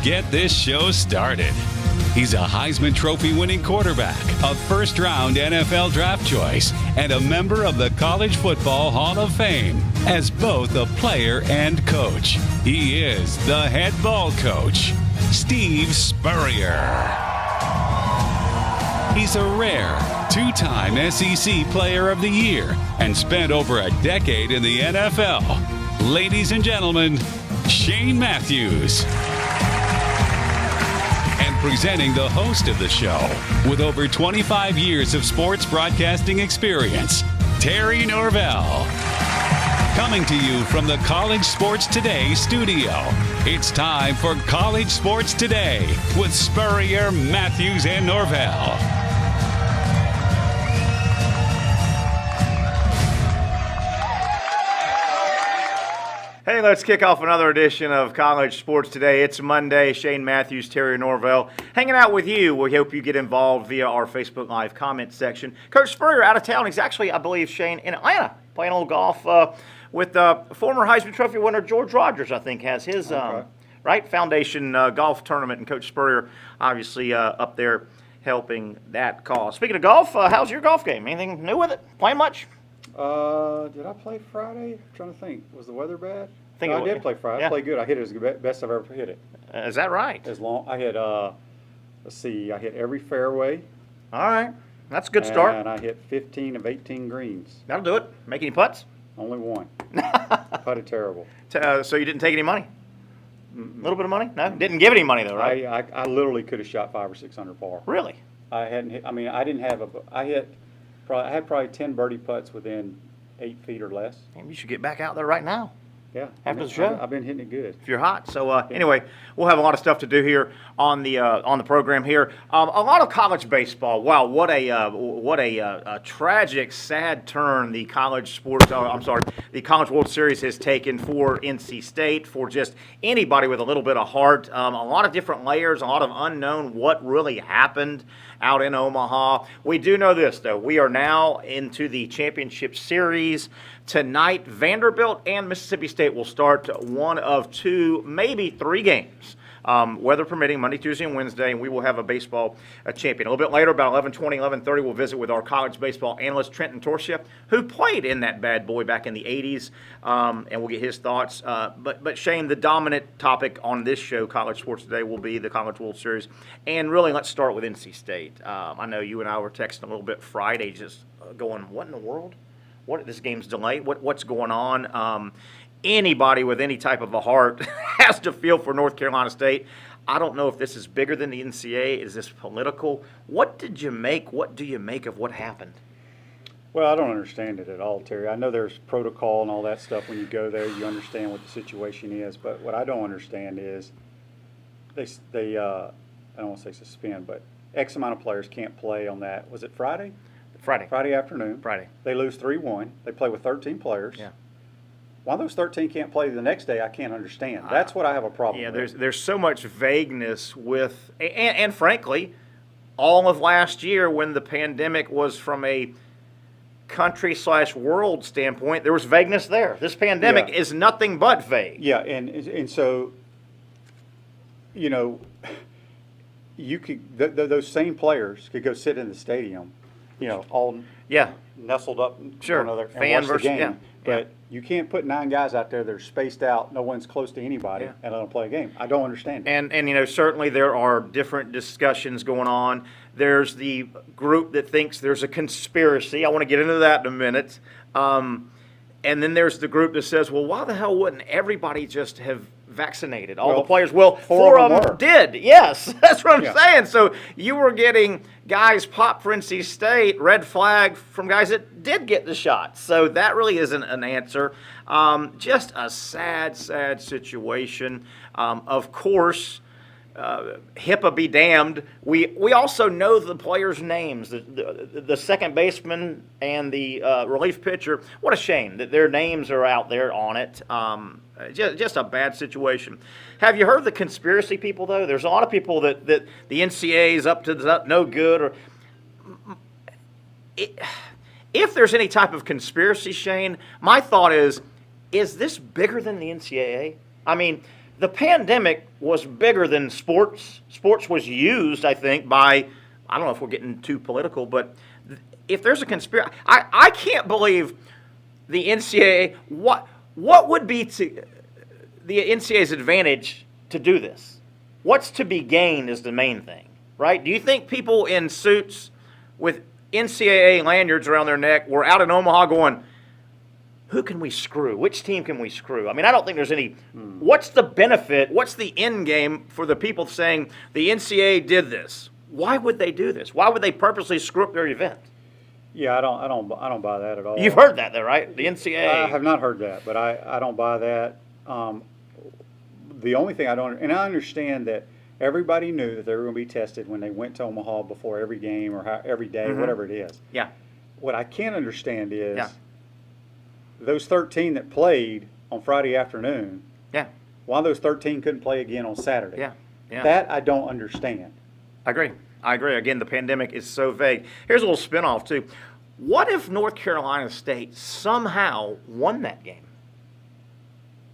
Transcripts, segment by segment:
get this show started. He's a Heisman Trophy winning quarterback, a first-round NFL draft choice, and a member of the College Football Hall of Fame as both a player and coach. He is the head ball coach, Steve Spurrier. He's a rare two-time SEC Player of the Year and spent over a decade in the NFL. Ladies and gentlemen, Shane Matthews. And presenting the host of the show, with over 25 years of sports broadcasting experience, Terry Norvell. Coming to you from the College Sports Today studio, it's time for College Sports Today with Spurrier, Matthews, and Norvell. Hey, let's kick off another edition of College Sports Today. It's Monday. Shane Matthews, Terry Norvell, hanging out with you. We hope you get involved via our Facebook Live comment section. Coach Spurrier out of town. He's actually, I believe, Shane, in Atlanta, playing a little golf with former Heisman Trophy winner George Rogers, I think, has his foundation golf tournament. And Coach Spurrier, obviously, up there helping that cause. Speaking of golf, how's your golf game? Anything new with it? Playing much? Did I play Friday? I'm trying to think. Was the weather bad? I did play Friday. Yeah. I played good. I hit it as the best I've ever hit it. Is that right? As long I hit, I hit every fairway. All right. That's a good start. And I hit 15 of 18 greens. That'll do it. Make any putts? Only one. Putted terrible. So you didn't take any money? A little bit of money? No? Didn't give any money, though, right? I literally could have shot 500 or 600 par. Really? I hadn't hit. I mean, I didn't have I had probably 10 birdie putts within 8 feet or less. Maybe you should get back out there right now. Yeah. After the show. I've been hitting it good. If you're hot. So anyway, we'll have a lot of stuff to do here on the program here. A lot of college baseball. Wow, what a tragic, sad turn the college World Series has taken for NC State, for just anybody with a little bit of heart. A lot of different layers, a lot of unknown what really happened out in Omaha. We do know this, though. We are now into the championship series. Tonight, Vanderbilt and Mississippi State will start one of two, maybe three games, weather permitting, Monday, Tuesday, and Wednesday, and we will have a baseball champion. A little bit later, about 11:20, 11:30, we'll visit with our college baseball analyst, Trent, Intorcia, who played in that bad boy back in the 80s, and we'll get his thoughts. But Shane, the dominant topic on this show, College Sports Today, will be the College World Series. And really, let's start with NC State. I know you and I were texting a little bit Friday, just going, what in the world? This game's delayed. What's going on? Anybody with any type of a heart has to feel for North Carolina State. I don't know if this is bigger than the NCAA. Is this political? What did you make? What do you make of what happened? Well, I don't understand it at all, Terry. I know there's protocol and all that stuff. When you go there, you understand what the situation is. But what I don't understand is they I don't want to say suspend, but X amount of players can't play on that. Was it Friday? Friday afternoon. Friday. They lose 3-1. They play with 13 players. Yeah. Why those 13 can't play the next day, I can't understand. That's what I have a problem with. Yeah, there's so much vagueness with, and frankly, all of last year when the pandemic was from a country/world standpoint, there was vagueness there. This pandemic is nothing but vague. Yeah, and so, you know, you could those same players could go sit in the stadium, you know, all nestled up, sure, fan versus game. But you can't put 9 guys out there that are spaced out, no one's close to anybody, and let them play a game. I don't understand it. And you know, certainly there are different discussions going on. There's the group that thinks there's a conspiracy. I want to get into that in a minute. And then there's the group that says, well, why the hell wouldn't everybody just have vaccinated? All the players. Well, 4 of them did. Yes, that's what I'm saying. So you were getting guys pop for NC State, red flag from guys that did get the shot. So that really isn't an answer. Just a sad, sad situation. Of course, HIPAA be damned. We also know the players' names, the second baseman and the relief pitcher. What a shame that their names are out there on it. Just a bad situation. Have you heard the conspiracy people, though? There's a lot of people that the NCAA is up to no good. Or if there's any type of conspiracy, Shane, my thought is this bigger than the NCAA? I mean, the pandemic was bigger than sports. Sports was used, I think, by, I don't know if we're getting too political, but if there's a conspiracy, I can't believe the NCAA, what would be to the NCAA's advantage to do this? What's to be gained is the main thing, right? Do you think people in suits with NCAA lanyards around their neck were out in Omaha going, who can we screw? Which team can we screw? I mean, I don't think there's any. What's the benefit? What's the end game for the people saying the NCAA did this? Why would they do this? Why would they purposely screw up their event? Yeah, I don't buy that at all. You've heard that, though, right? The NCAA. I have not heard that, but I don't buy that. The only thing I don't, and I understand that everybody knew that they were going to be tested when they went to Omaha before every game or every day, whatever it is. Yeah. What I can't understand is those 13 that played on Friday afternoon. Yeah. Why those 13 couldn't play again on Saturday? Yeah. Yeah. That I don't understand. I agree. Again, the pandemic is so vague. Here's a little spinoff, too. What if North Carolina State somehow won that game?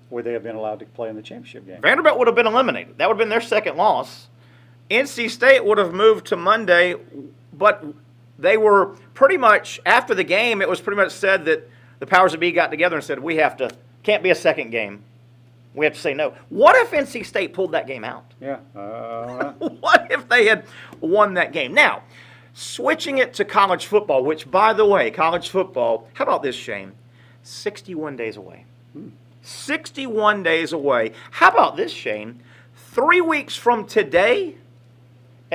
Would they have been allowed to play in the championship game? Vanderbilt would have been eliminated. That would have been their second loss. NC State would have moved to Monday, but they were pretty much, after the game, it was pretty much said that the powers that be got together and said, can't be a second game. We have to say no. What if NC State pulled that game out? Yeah. What if they had won that game? Now, switching it to college football, which, by the way, college football, how about this, Shane? 61 days away. 61 days away. How about this, Shane? 3 weeks from today,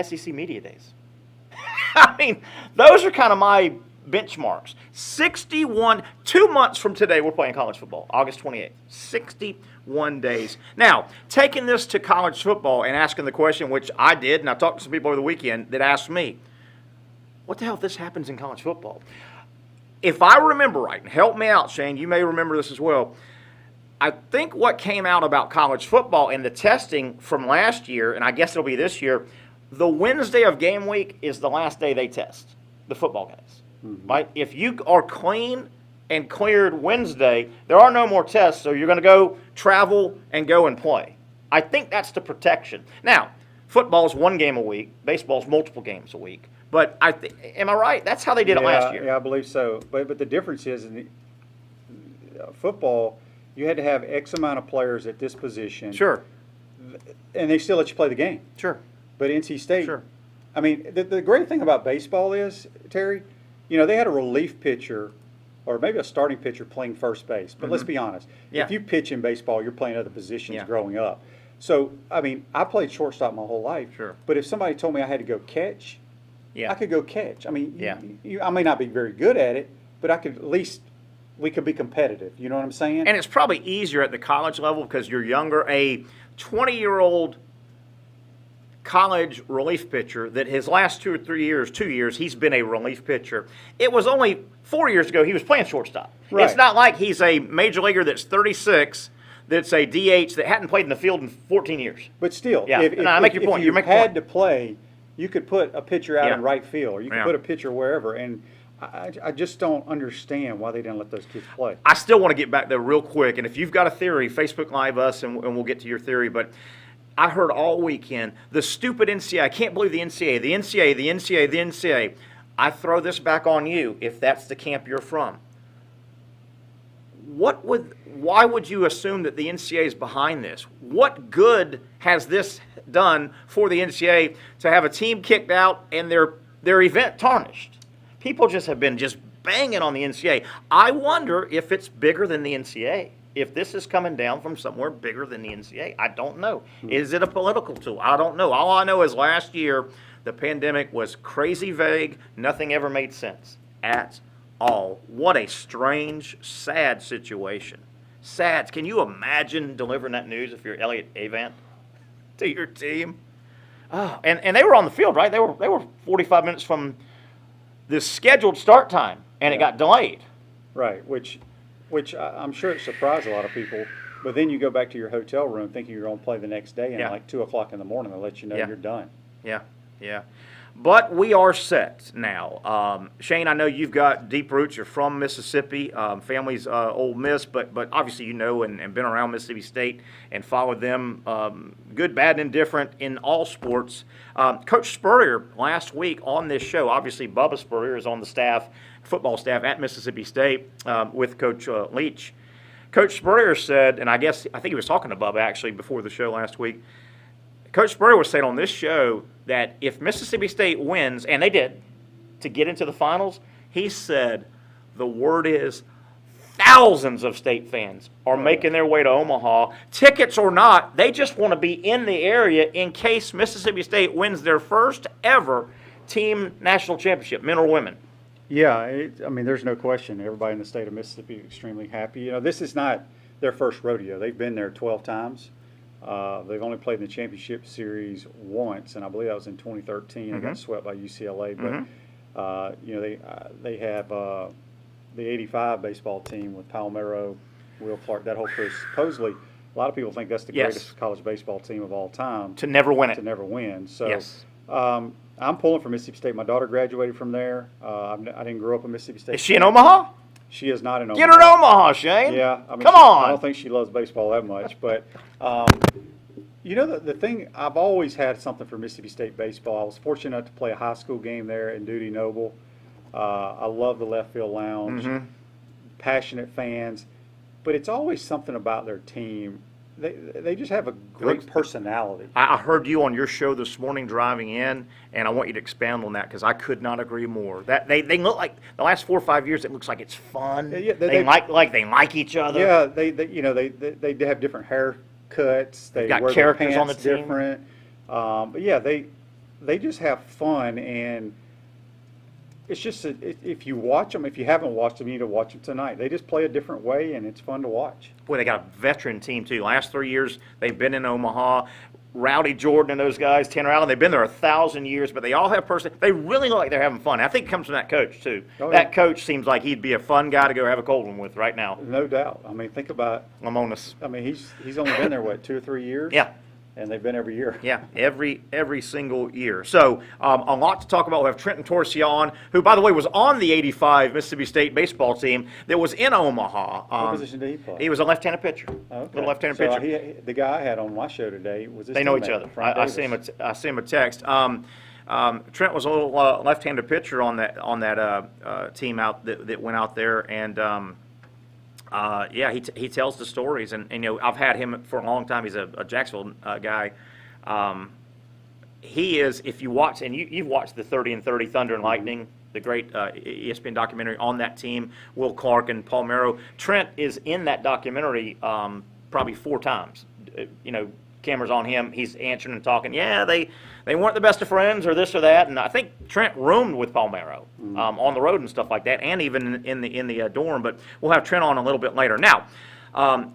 SEC Media Days. I mean, those are kind of my benchmarks. 2 months from today, we're playing college football, August 28th. 61 days. Now, taking this to college football and asking the question, which I did, and I talked to some people over the weekend that asked me, what the hell if this happens in college football? If I remember right, and help me out, Shane, you may remember this as well, I think what came out about college football and the testing from last year, and I guess it'll be this year, the Wednesday of game week is the last day they test, the football guys. Right? If you are clean and cleared Wednesday, there are no more tests, so you're going to go travel and go and play. I think that's the protection. Now, football's 1 game a week, baseball's multiple games a week. But am I right? That's how they did it last year. Yeah, I believe so. But the difference is in the football, you had to have X amount of players at this position. Sure. And they still let you play the game. Sure. But NC State, sure. I mean, the great thing about baseball is, Terry, you know, they had a relief pitcher or maybe a starting pitcher playing first base. But let's be honest. Yeah. If you pitch in baseball, you're playing other positions growing up. So, I mean, I played shortstop my whole life. Sure. But if somebody told me I had to go catch, I could go catch. I mean, I may not be very good at it, but I could at least we could be competitive. You know what I'm saying? And it's probably easier at the college level because you're younger. A 20-year-old college relief pitcher that his last 2 or 3 years, 2 years, he's been a relief pitcher. It was only 4 years ago he was playing shortstop. Right. It's not like he's a major leaguer that's 36 that's a DH that hadn't played in the field in 14 years. But still, if I make your point. If you had to play, you could put a pitcher out in right field, or you could put a pitcher wherever. And I just don't understand why they didn't let those kids play. I still want to get back there real quick. And if you've got a theory, Facebook Live us, and we'll get to your theory. But I heard all weekend, the stupid NCAA, I can't believe the NCAA, the NCAA, the NCAA, the NCAA. I throw this back on you if that's the camp you're from. Why would you assume that the NCAA is behind this? What good has this done for the NCAA to have a team kicked out and their event tarnished? People just have been just banging on the NCAA. I wonder if it's bigger than the NCAA. If this is coming down from somewhere bigger than the NCAA, I don't know. Is it a political tool? I don't know. All I know is last year the pandemic was crazy vague. Nothing ever made sense at all. What a strange, sad situation. Sad. Can you imagine delivering that news if you're Elliott Avant to your team? Oh, and they were on the field, right? They were 45 minutes from the scheduled start time, and it got delayed. Right, which I'm sure it surprised a lot of people. But then you go back to your hotel room thinking you're going to play the next day, and like 2 o'clock in the morning, they'll let you know you're done. Yeah. Yeah. But we are set now. Shane, I know you've got deep roots. You're from Mississippi. Family's Ole Miss, but obviously you know and been around Mississippi State and followed them, good, bad, and indifferent in all sports. Coach Spurrier last week on this show, obviously Bubba Spurrier is on the staff, football staff at Mississippi State with Coach Leach. Coach Spurrier said, and I think he was talking to Bubba actually before the show last week. Coach Spurrier was saying on this show that if Mississippi State wins, and they did, to get into the finals, he said the word is thousands of State fans are making their way to Omaha. Tickets or not, they just want to be in the area in case Mississippi State wins their first ever team national championship, men or women. Yeah, I mean, there's no question. Everybody in the state of Mississippi is extremely happy. You know, this is not their first rodeo. They've been there 12 times. They've only played in the championship series once, and I believe that was in 2013. They got swept by UCLA. But you know, they have the '85 baseball team with Palmero, Will Clark. That whole crew. Supposedly, a lot of people think that's the greatest college baseball team of all time. To never win it. To never win. So, I'm pulling for Mississippi State. My daughter graduated from there. I didn't grow up in Mississippi State. Is she in Omaha? She is not in Omaha. Get her to Omaha, Shane. Yeah. I mean, Come on. I don't think she loves baseball that much. But, you know, the thing, I've always had something for Mississippi State baseball. I was fortunate enough to play a high school game there in Dudy Noble. I love the left field lounge, passionate fans. But it's always something about their team. They just have a great personality. I heard you on your show this morning driving in, and I want you to expand on that because I could not agree more. That they look like the last 4 or 5 years. It looks like it's fun. Yeah, they like each other. Yeah, they have different haircuts. They got wear characters their on the pants team. different. But yeah, they just have fun, and it's just if you watch them, if you haven't watched them, you need to watch them tonight. They just play a different way, and it's fun to watch. Boy, they got a veteran team, too. Last 3 years, they've been in Omaha. Rowdy Jordan and those guys, Tanner Allen, they've been there 1,000 years, but they all have They really look like they're having fun. I think it comes from that coach, too. Oh, that coach seems like he'd be a fun guy to go have a cold one with right now. No doubt. I mean, think about Lamonis. I mean, he's only been there, what, 2 or 3 years? Yeah. And they've been every year. Yeah, every single year. So a lot to talk about. We have Trent Intorcia on, who, by the way, was on the '85 Mississippi State baseball team that was in Omaha. What position did he play? He was a left-handed pitcher. Okay. Little left-handed so pitcher. The guy I had on my show today was his They know teammate, each other. Frank I see him a text. Trent was a little left-handed pitcher on that team out that went out there, and yeah, he tells the stories, and you know, I've had him for a long time. He's a Jacksonville guy. He is, if you watch, and you've watched the 30 and 30 Thunder and Lightning, the great ESPN documentary on that team, Will Clark and Palmero. Trent is in that documentary probably 4 times. You know, camera's on him. He's answering and talking. Yeah, they weren't the best of friends or this or that. And I think Trent roomed with Palmero on the road and stuff like that, and even in the dorm. But we'll have Trent on a little bit later. Now,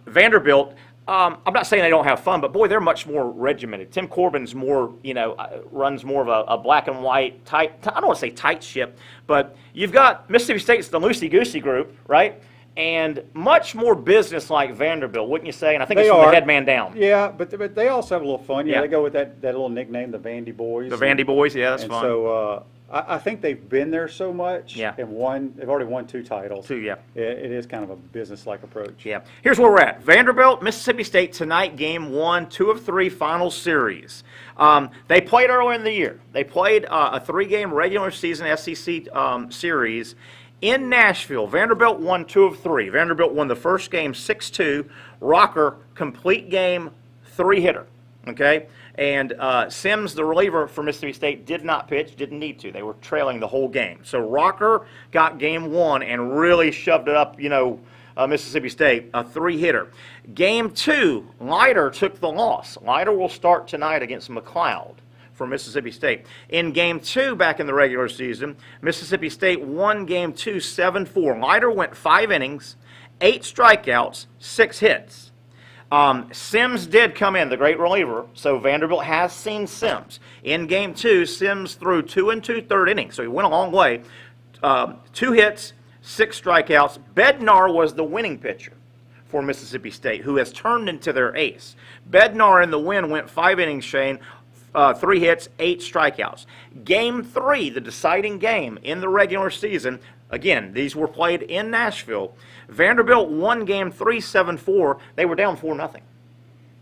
Vanderbilt. I'm not saying they don't have fun, but boy, they're much more regimented. Tim Corbin's more, you know, runs more of a black and white tight. I don't want to say tight ship, but you've got Mississippi State's the loosey-goosey group, right? And much more business like Vanderbilt, wouldn't you say? And I think it's from the head man down. Yeah, but they also have a little fun. Yeah, Yeah. they go with that little nickname, the Vandy Boys. The Vandy Boys, yeah, that's and fun. So I think they've been there so much. Yeah. And they've already won 2 titles. 2, yeah. It is kind of a business-like approach. Yeah. Here's where we're at. Vanderbilt, Mississippi State tonight, game 1, 2 of 3 final series. They played earlier in the year. They played a 3-game regular season SEC series in Nashville. Vanderbilt won 2 of 3. Vanderbilt won the first game 6-2. Rocker, complete game, 3-hitter. Okay? And Sims, the reliever for Mississippi State, did not pitch, didn't need to. They were trailing the whole game. So Rocker got game 1 and really shoved it up, you know, Mississippi State, a 3-hitter. Game 2, Leiter took the loss. Leiter will start tonight against McLeod for Mississippi State. In game 2 back in the regular season, Mississippi State won game 2 7-4. Leiter went 5 innings, 8 strikeouts, 6 hits. Sims did come in, the great reliever, so Vanderbilt has seen Sims. In game 2, Sims threw 2 2/3 innings, so he went a long way. 2 hits, 6 strikeouts. Bednar was the winning pitcher for Mississippi State, who has turned into their ace. Bednar in the win went 5 innings, Shane, 3 hits, 8 strikeouts. Game 3, the deciding game in the regular season, again, these were played in Nashville. Vanderbilt won Game 3 7-4. They were down 4-0.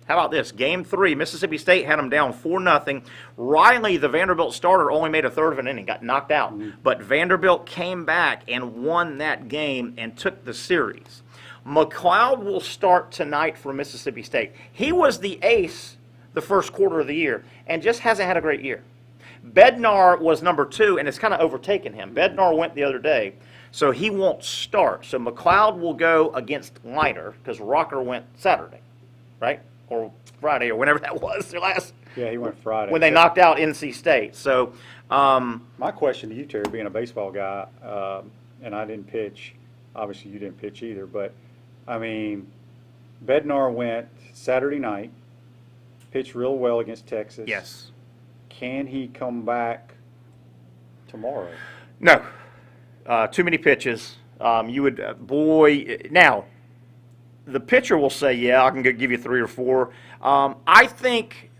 How about this? Game 3, Mississippi State had them down 4-0. Riley, the Vanderbilt starter, only made a third of an inning, got knocked out. But Vanderbilt came back and won that game and took the series. McLeod will start tonight for Mississippi State. He was the ace the first quarter of the year and just hasn't had a great year. Bednar was number 2, and it's kind of overtaken him. Bednar went the other day, so he won't start. So McLeod will go against Leiter because Rocker went Saturday, right? Or Friday, or whenever that was. Their last. Yeah, he went Friday. When they knocked out NC State. So, my question to you, Terry, being a baseball guy, and I didn't pitch. Obviously, you didn't pitch either. But I mean, Bednar went Saturday night, pitched real well against Texas. yes. Can he come back tomorrow? No. Too many pitches. You would, now, the pitcher will say, yeah, I can give you 3 or 4. I think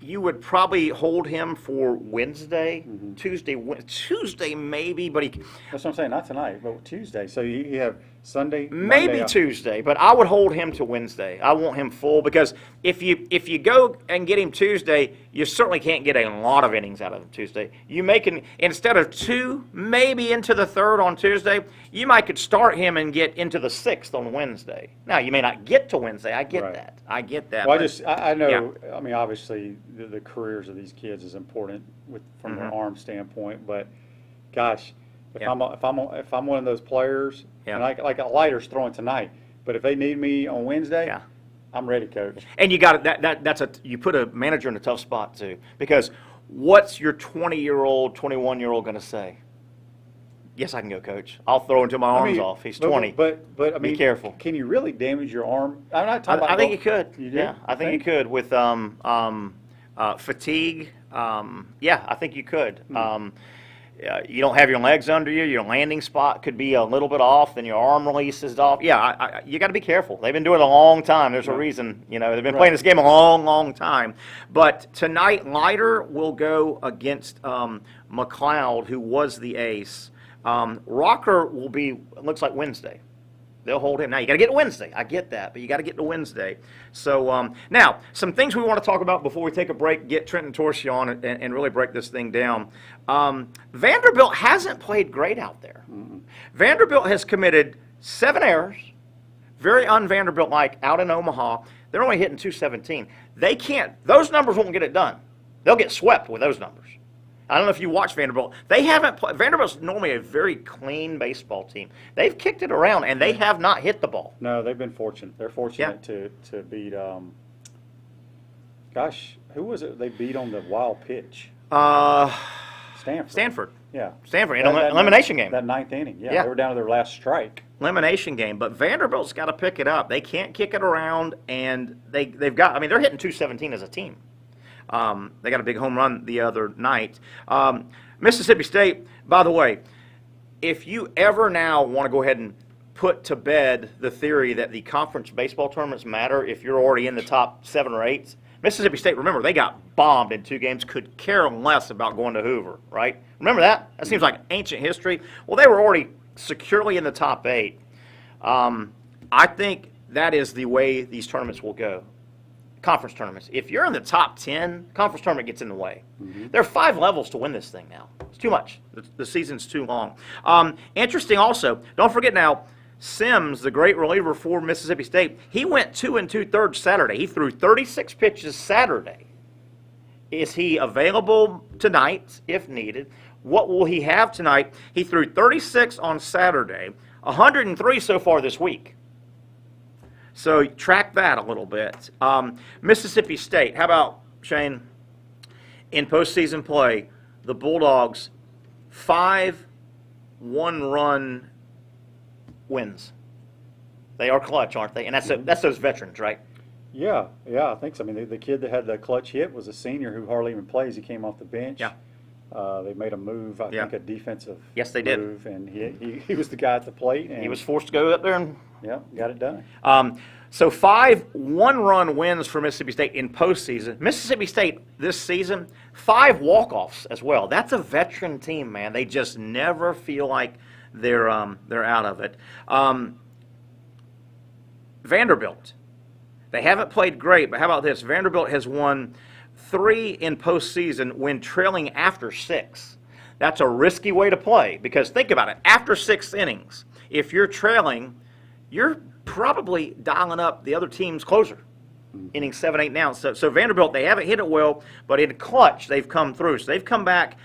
you would probably hold him for Wednesday, Tuesday maybe, but That's what I'm saying. Not tonight, but Tuesday. So you have Sunday, maybe Monday, Tuesday, but I would hold him to Wednesday. I want him full because if you go and get him Tuesday, you certainly can't get a lot of innings out of him Tuesday. You instead of 2, maybe into the 3rd on Tuesday, you might could start him and get into the 6th on Wednesday. Now you may not get to Wednesday. I get Right. that. I get that. Well, but- I know. yeah. I mean, obviously, the careers of these kids is important from their arm standpoint. But, gosh, if Yeah. if I'm one of those players, Yeah. and like a Leiter's throwing tonight, but if they need me on Wednesday, Yeah. I'm ready, coach. And you got you put a manager in a tough spot too, because what's your 20-year-old, 21-year-old going to say? Yes, I can go, coach. I'll throw until my arm's off. He's 20. But I mean, careful. Can you really damage your arm? I'm not talking about. I think you could. You do? Yeah, I think you could with fatigue. Yeah, I think you could. You don't have your legs under you. Your landing spot could be a little bit off. Then your arm release is off. Yeah, you got to be careful. They've been doing it a long time. There's a reason. They've been playing this game a long, long time. But tonight, Leiter will go against McLeod, who was the ace. Rocker will be. Looks like Wednesday. They'll hold him. Now, you got to get to Wednesday. I get that, but you got to get to Wednesday. So, now, some things we want to talk about before we take a break, get Trent and Intorcia on and really break this thing down. Vanderbilt hasn't played great out there. Vanderbilt has committed 7 errors, very un-Vanderbilt-like, out in Omaha. They're only hitting .217. They can't. Those numbers won't get it done. They'll get swept with those numbers. I don't know if you watch Vanderbilt. They haven't played. Vanderbilt's normally a very clean baseball team. They've kicked it around, and they have not hit the ball. No, they've been fortunate. They're fortunate to beat. Gosh, who was it they beat on the wild pitch? Stanford. Yeah. Yeah. Stanford in an elimination game. That 9th inning. Yeah, Yeah. they were down to their last strike. Elimination game. But Vanderbilt's got to pick it up. They can't kick it around, and they've got. I mean, they're hitting .217 as a team. They got a big home run the other night. Mississippi State, by the way, if you ever now want to go ahead and put to bed the theory that the conference baseball tournaments matter if you're already in the top 7 or 8, Mississippi State, remember, they got bombed in 2 games, could care less about going to Hoover, right? Remember that? That seems like ancient history. Well, they were already securely in the top 8. I think that is the way these tournaments will go. Conference tournaments. If you're in the top 10, conference tournament gets in the way. There are 5 levels to win this thing now. It's too much. The season's too long. Interesting also, don't forget now, Sims, the great reliever for Mississippi State, he went 2 2/3 Saturday. He threw 36 pitches Saturday. Is he available tonight if needed? What will he have tonight? He threw 36 on Saturday, 103 so far this week. So track that a little bit. Mississippi State, how about, Shane, in postseason play, the Bulldogs, 5 one-run wins. They are clutch, aren't they? And that's those veterans, right? Yeah, I think so. I mean, the kid that had the clutch hit was a senior who hardly even plays. He came off the bench. Yeah. They made a move, I think a defensive Yes, they did. move, and he was the guy at the plate. And He was forced to go up there and got it done. So 5 one-run wins for Mississippi State in postseason. Mississippi State this season, 5 walk-offs as well. That's a veteran team, man. They just never feel like they're out of it. Vanderbilt, they haven't played great, but how about this? Vanderbilt has won 3 in postseason when trailing after 6. That's a risky way to play because think about it. After 6 innings, if you're trailing, you're probably dialing up the other team's closer, inning 7, 8 now. So Vanderbilt, they haven't hit it well, but in clutch, they've come through. So they've come back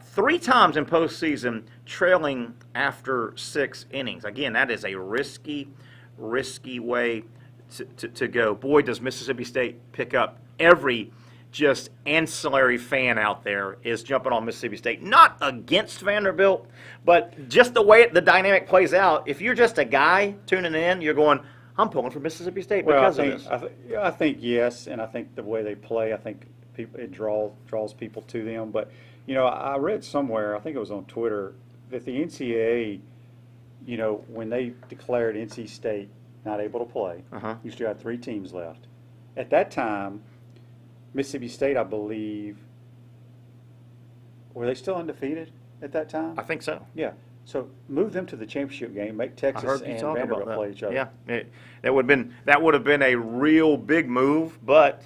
3 times in postseason trailing after 6 innings. Again, that is a risky way to go. Boy, does Mississippi State pick up every just ancillary fan out there is jumping on Mississippi State. Not against Vanderbilt, but just the way the dynamic plays out. If you're just a guy tuning in, you're going, I'm pulling for Mississippi State because of this. I think yes, and I think the way they play, I think it draws people to them. But, I read somewhere, I think it was on Twitter, that the NCAA, when they declared NC State not able to play, you still had 3 teams left. At that time, Mississippi State, I believe, were they still undefeated at that time? I think so. Yeah. So move them to the championship game, make Texas and Vanderbilt play each other. Yeah, that would have been a real big move, but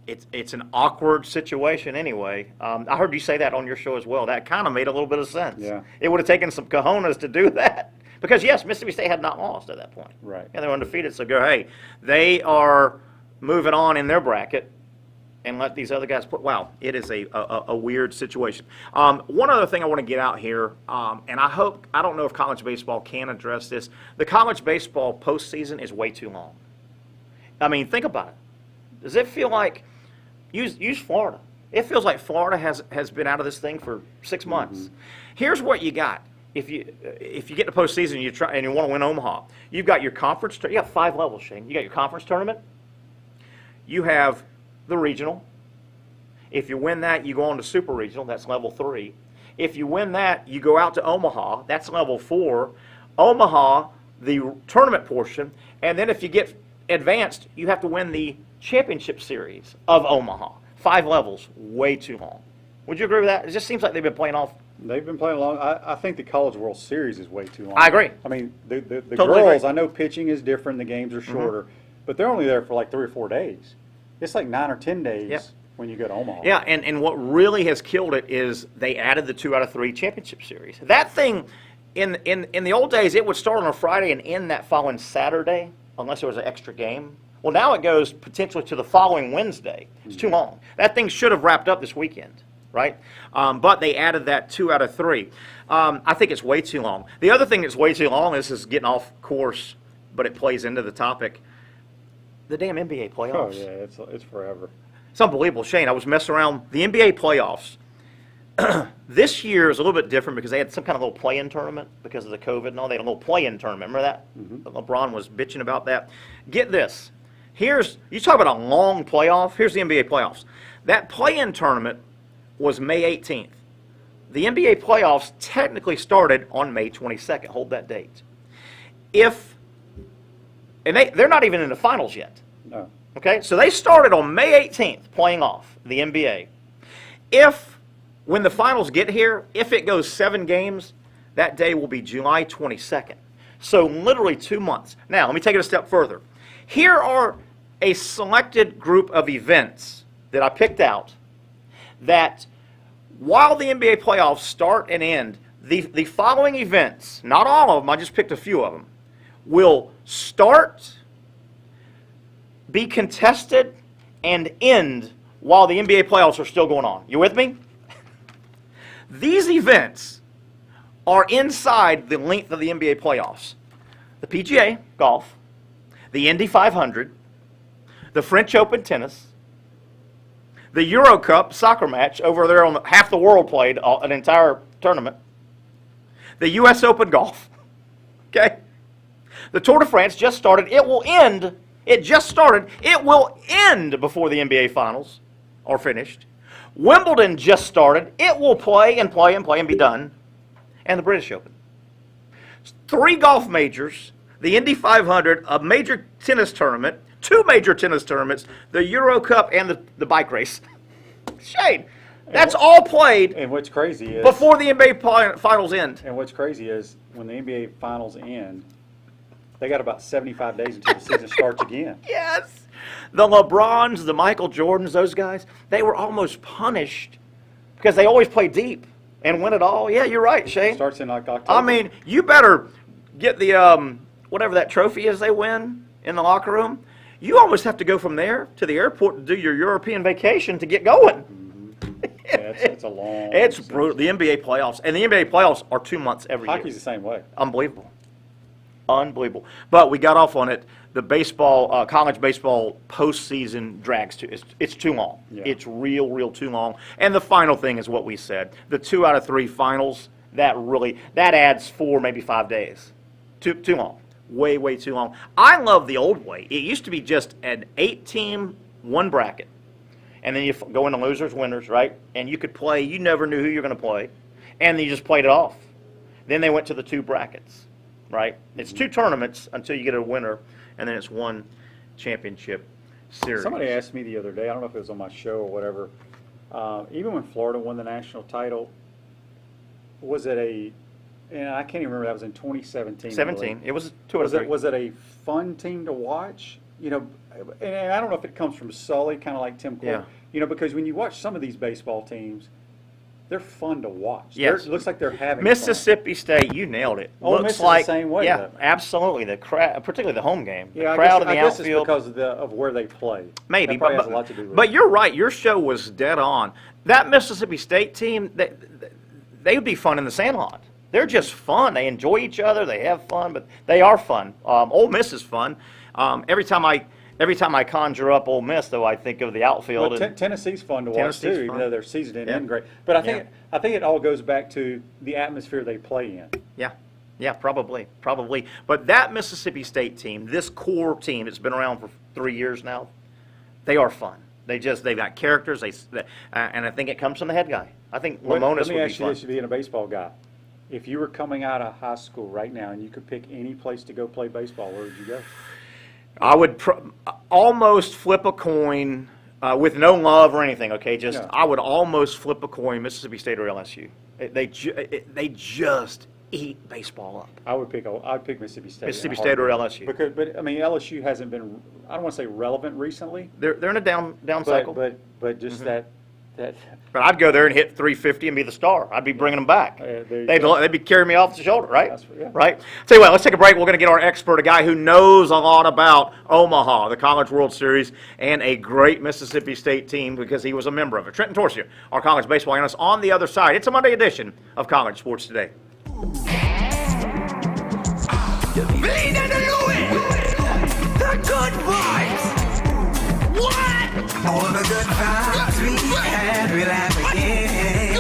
it's an awkward situation anyway. I heard you say that on your show as well. That kind of made a little bit of sense. Yeah. It would have taken some cojones to do that because yes, Mississippi State had not lost at that point. Right. And they were undefeated. So go, hey, they are moving on in their bracket. And let these other guys put. Wow, it is a weird situation. One other thing I want to get out here, and I don't know if college baseball can address this. The college baseball postseason is way too long. I mean, think about it. Does it feel like use Florida? It feels like Florida has been out of this thing for 6 months. Mm-hmm. Here's what you got. If you get to postseason and you want to win Omaha, you've got your conference. You got 5 levels, Shane. You got your conference tournament. You have the regional. If you win that, you go on to super regional. That's level 3. If you win that, you go out to Omaha. That's level 4. Omaha, the tournament portion, and then if you get advanced, you have to win the championship series of Omaha. 5 levels, way too long. Would you agree with that? It just seems like they've been playing off. They've been playing long. I think the College World Series is way too long. I agree. I mean, the Totally girls, agree. I know pitching is different. The games are shorter, but they're only there for like 3 or 4 days. It's like 9 or 10 days when you go to Omaha. Yeah, and what really has killed it is they added the 2 out of 3 championship series. That thing, in the old days, it would start on a Friday and end that following Saturday, unless there was an extra game. Well, now it goes potentially to the following Wednesday. It's too long. That thing should have wrapped up this weekend, right? But they added that 2 out of 3. I think it's way too long. The other thing that's way too long, this is getting off course, but it plays into the topic, the damn NBA playoffs. Oh, yeah, it's forever. It's unbelievable. Shane, I was messing around. The NBA playoffs, this year is a little bit different because they had some kind of little play-in tournament because of the COVID and all. They had a little play-in tournament. Remember that? Mm-hmm. LeBron was bitching about that. Get this. You talk about a long playoff. Here's the NBA playoffs. That play-in tournament was May 18th. The NBA playoffs technically started on May 22nd. Hold that date. And they're not even in the finals yet. No. Okay, so they started on May 18th playing off the NBA. When the finals get here, if it goes 7 games, that day will be July 22nd. So literally 2 months. Now, let me take it a step further. Here are a selected group of events that I picked out that while the NBA playoffs start and end, the following events, not all of them, I just picked a few of them, will start, be contested, and end while the NBA playoffs are still going on. You with me? These events are inside the length of the NBA playoffs. The PGA, golf, the Indy 500, the French Open tennis, the Euro Cup soccer match over there on half the world played an entire tournament, the U.S. Open golf, okay? The Tour de France just started. It will end. It just started. It will end before the NBA finals are finished. Wimbledon just started. It will play and play and play and be done. And the British Open. 3 golf majors, the Indy 500, a major tennis tournament, 2 major tennis tournaments, the Euro Cup, and the bike race. Shane, that's all played. And what's crazy is before the NBA finals end. And what's crazy is when the NBA finals end, they got about 75 days until the season starts again. Yes. The LeBrons, the Michael Jordans, those guys, they were almost punished because they always play deep and win it all. Yeah, you're right, Shane. Starts in like October. I mean, you better get the whatever that trophy is they win in the locker room. You almost have to go from there to the airport to do your European vacation to get going. Mm-hmm. Yeah, it's a long. It's brutal. The NBA playoffs, and the NBA playoffs are 2 months every year. Hockey's the same way. Unbelievable. But we got off on it. The baseball, college baseball postseason drags it's too long. Yeah. It's real too long. And the final thing is what we said. The 2 out of 3 finals, that adds 4, maybe 5 days. Too long. Way too long. I love the old way. It used to be just an 8-team, 1 bracket. And then you go into losers, winners, right? And you could play. You never knew who you were going to play. And then you just played it off. Then they went to the 2 brackets, right? It's 2 tournaments until you get a winner, and then it's 1 championship series. Somebody asked me the other day, I don't know if it was on my show or whatever, even when Florida won the national title, was it and I can't even remember, that was in 2017. 17. It was 2 out of 3. Was it a fun team to watch? You know, and I don't know if it comes from Sully, kind of like Tim Court. Yeah. You know, because when you watch some of these baseball teams, they're fun to watch. Yes. It looks like they're having Mississippi State, you nailed it. Ole Miss Looks is the like same way, Yeah, though. absolutely. The crowd, particularly the home game. Yeah, the crowd in the I guess outfield. it's because of where they play. Maybe, that probably but, has a lot to do with but it. you're right. Your show was dead on. That Mississippi State team, they would be fun in the Sandlot. They're just fun. They enjoy each other. They have fun, but they are fun. Ole Miss is fun. Every time I conjure up Ole Miss, though, I think of the outfield. Well, Tennessee's fun to watch Tennessee's too, even fun. though their season didn't Yeah. end great. But I think Yeah. it all goes back to the atmosphere they play in. Yeah, probably. But that Mississippi State team, this core team, it's been around for 3 years now. They are fun. They've got characters. And I think it comes from the head guy. I think Lamonis Let me would be ask you fun. this: being a baseball guy, if you were coming out of high school right now and you could pick any place to go play baseball, where would you go? I would almost flip a coin with no love or anything. Okay, Yeah. I would almost flip a coin, Mississippi State or LSU. They just eat baseball up. I'd pick Mississippi State. Mississippi State or LSU. But I mean, LSU hasn't been, I don't want to say relevant recently, They're in a down cycle. but just that. But I'd go there and hit 350 and be the star. I'd be bringing them back. There you They'd go. be carrying me off the shoulder, right? Yeah. Right? Tell you what, let's take a break. We're going to get our expert, a guy who knows a lot about Omaha, the College World Series, and a great Mississippi State team because he was a member of it. Trent Intorcia, our college baseball analyst, on the other side. It's a Monday edition of College Sports Today. Bleed and Louis! The good vibes! What? All the good vibes we had, we'll have again.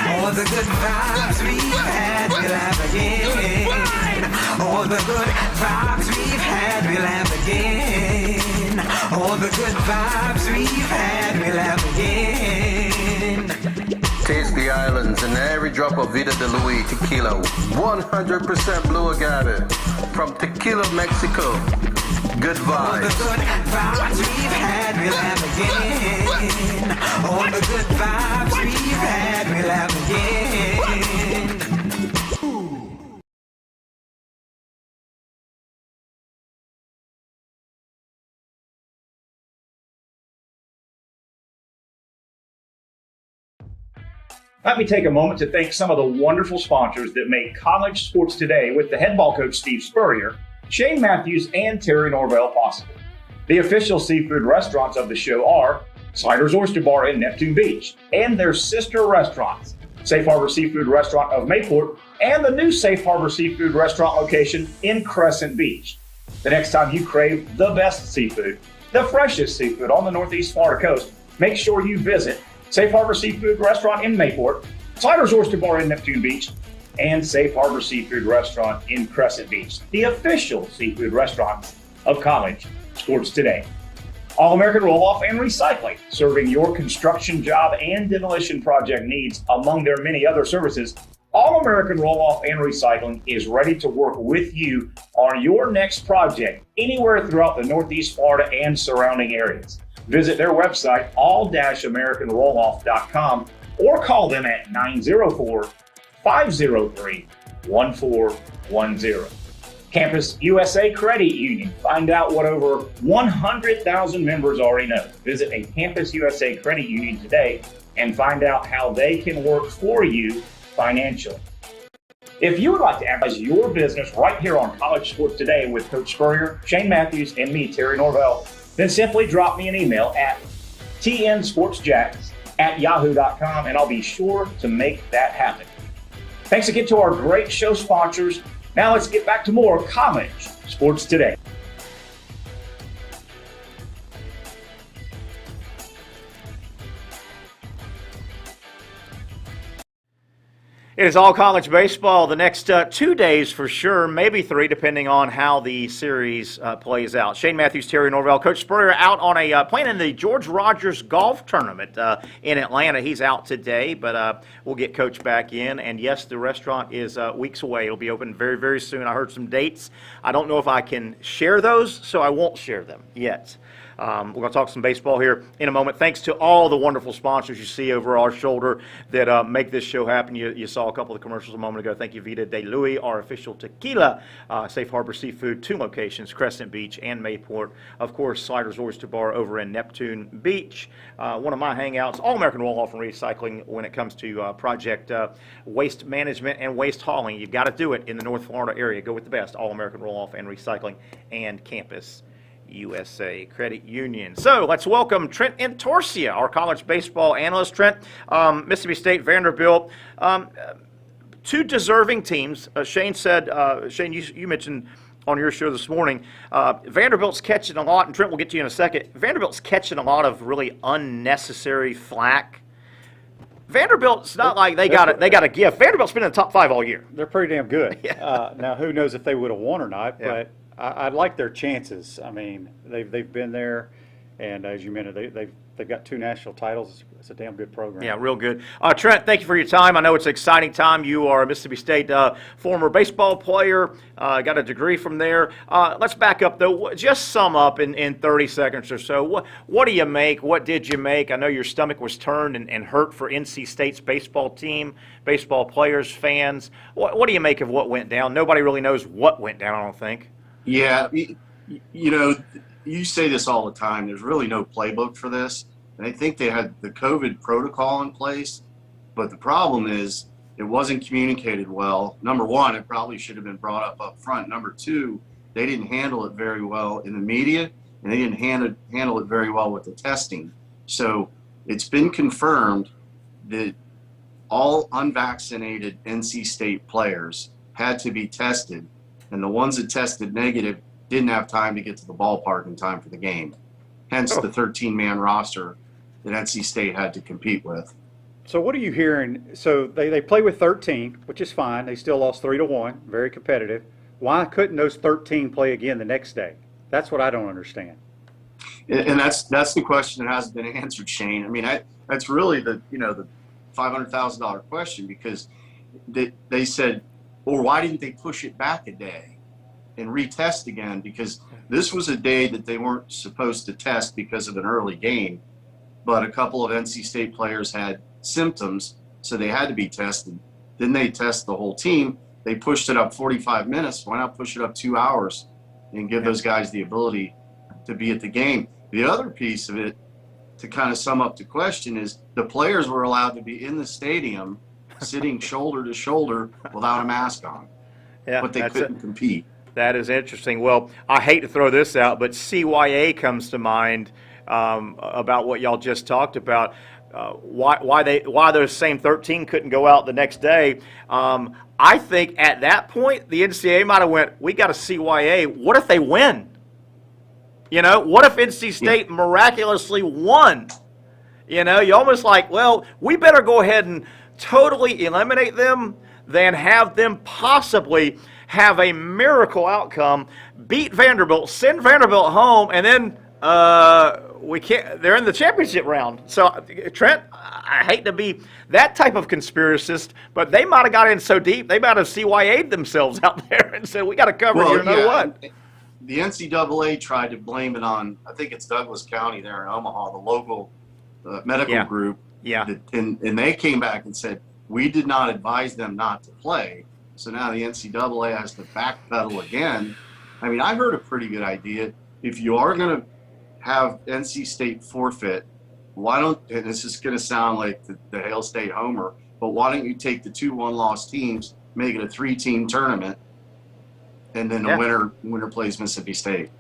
All the good vibes we've had, we'll have again. All the good vibes we've had, we'll have again. All the good vibes we've had, we'll have again. Taste the islands and every drop of Vida de Luis tequila. 100% blue agave from Tequila, Mexico. Good All the vibes. good vibes we've had, we'll have again. All the good vibes we've had, we'll have again. Let me take a moment to thank some of the wonderful sponsors that make College Sports Today with the head ball coach Steve Spurrier, Shane Matthews, and Terry Norvell possible. The official seafood restaurants of the show are Sliders Oyster Bar in Neptune Beach and their sister restaurants, Safe Harbor Seafood Restaurant of Mayport and the new Safe Harbor Seafood Restaurant location in Crescent Beach. The next time you crave the best seafood, the freshest seafood on the Northeast Florida coast, make sure you visit Safe Harbor Seafood Restaurant in Mayport, Sliders Oyster Bar in Neptune Beach, and Safe Harbor Seafood Restaurant in Crescent Beach, the official seafood restaurants of College Sports Today. All American Roll-Off and Recycling, serving your construction job and demolition project needs among their many other services. All American Roll-Off and Recycling is ready to work with you on your next project anywhere throughout the Northeast Florida and surrounding areas. Visit their website, all-americanrolloff.com, or call them at 904-503-1410. Campus USA Credit Union. Find out what over 100,000 members already know. Visit a Campus USA Credit Union today and find out how they can work for you financially. If you would like to advertise your business right here on College Sports Today with Coach Spurrier, Shane Matthews, and me, Terry Norvell, then simply drop me an email at tnsportsjacks@yahoo.com and I'll be sure to make that happen. Thanks again to our great show sponsors. Now let's get back to more College Sports Today. It is all college baseball the next 2 days for sure, maybe 3, depending on how the series plays out. Shane Matthews, Terry Norvell, Coach Spurrier out on playing in the George Rogers Golf Tournament in Atlanta. He's out today, but we'll get Coach back in. And yes, the restaurant is weeks away. It'll be open very, very soon. I heard some dates. I don't know if I can share those, so I won't share them yet. We're going to talk some baseball here in a moment. Thanks to all the wonderful sponsors you see over our shoulder that make this show happen. You saw a couple of commercials a moment ago. Thank you, Vida de Louis, our official tequila, Safe Harbor Seafood, 2 locations, Crescent Beach and Mayport. Of course, Sliders Oyster Bar over in Neptune Beach. One of my hangouts, All American Roll-Off and Recycling when it comes to project waste management and waste hauling. You've got to do it in the North Florida area. Go with the best, All American Roll-Off and Recycling and Campus USA Credit Union. So let's welcome Trent Intorcia, our college baseball analyst. Trent, Mississippi State, Vanderbilt, 2 deserving teams. Shane said, Shane, you mentioned on your show this morning, Vanderbilt's catching a lot, and Trent, we'll get to you in a second. Vanderbilt's catching a lot of really unnecessary flack. Vanderbilt's not like they got a gift. Vanderbilt's been in the top 5 all year. They're pretty damn good. Yeah. Now, who knows if they would have won or not, Yeah. but I like their chances. I mean, they've been there, and as you mentioned, they've got 2 national titles. It's a damn good program. Yeah, real good. Trent, thank you for your time. I know it's an exciting time. You are a Mississippi State former baseball player, got a degree from there. Let's back up, though. Just sum up in 30 seconds or so. What do you make? What did you make? I know your stomach was turned and hurt for NC State's baseball team, baseball players, fans. What do you make of what went down? Nobody really knows what went down, I don't think. Yeah, you know, you say this all the time. There's really no playbook for this. And I think they had the COVID protocol in place. But the problem is it wasn't communicated well. Number one, it probably should have been brought up front. Number two, they didn't handle it very well in the media, and they didn't handle it very well with the testing. So it's been confirmed that all unvaccinated NC State players had to be tested. And the ones that tested negative didn't have time to get to the ballpark in time for the game. Hence the 13-man roster that NC State had to compete with. So what are you hearing? So they play with 13, which is fine. They still lost 3-1, very competitive. Why couldn't those 13 play again the next day? That's what I don't understand. And that's the question that hasn't been answered, Shane. I mean, that's really the $500,000 question, because they said, or why didn't they push it back a day and retest again? Because this was a day that they weren't supposed to test because of an early game, but a couple of NC State players had symptoms, so they had to be tested. Then they test the whole team. They pushed it up 45 minutes. Why not push it up 2 hours and give those guys the ability to be at the game? The other piece of it, to kind of sum up the question, is the players were allowed to be in the stadium sitting shoulder to shoulder without a mask on, but they couldn't compete. That is interesting. Well, I hate to throw this out, but CYA comes to mind about what y'all just talked about. Why those same 13 couldn't go out the next day. I think at that point the NCAA might have went, we got a CYA. What if they win? You know, what if NC State miraculously won? You know, you almost like, well, we better go ahead and totally eliminate them than have them possibly have a miracle outcome, beat Vanderbilt, send Vanderbilt home, and then we can't. They're in the championship round. So, Trent, I hate to be that type of conspiracist, but they might have got in so deep, they might have CYA'd themselves out there and said, we got to cover you no matter what. The NCAA tried to blame it on, I think it's Douglas County there in Omaha, the local medical group. Yeah. And they came back and said, we did not advise them not to play. So now the NCAA has to backpedal again. I mean, I heard a pretty good idea. If you are going to have NC State forfeit, why don't, and this is going to sound like the Hail State homer, but why don't you take the 2 one-loss teams, make it a 3-team tournament, and then the winner plays Mississippi State?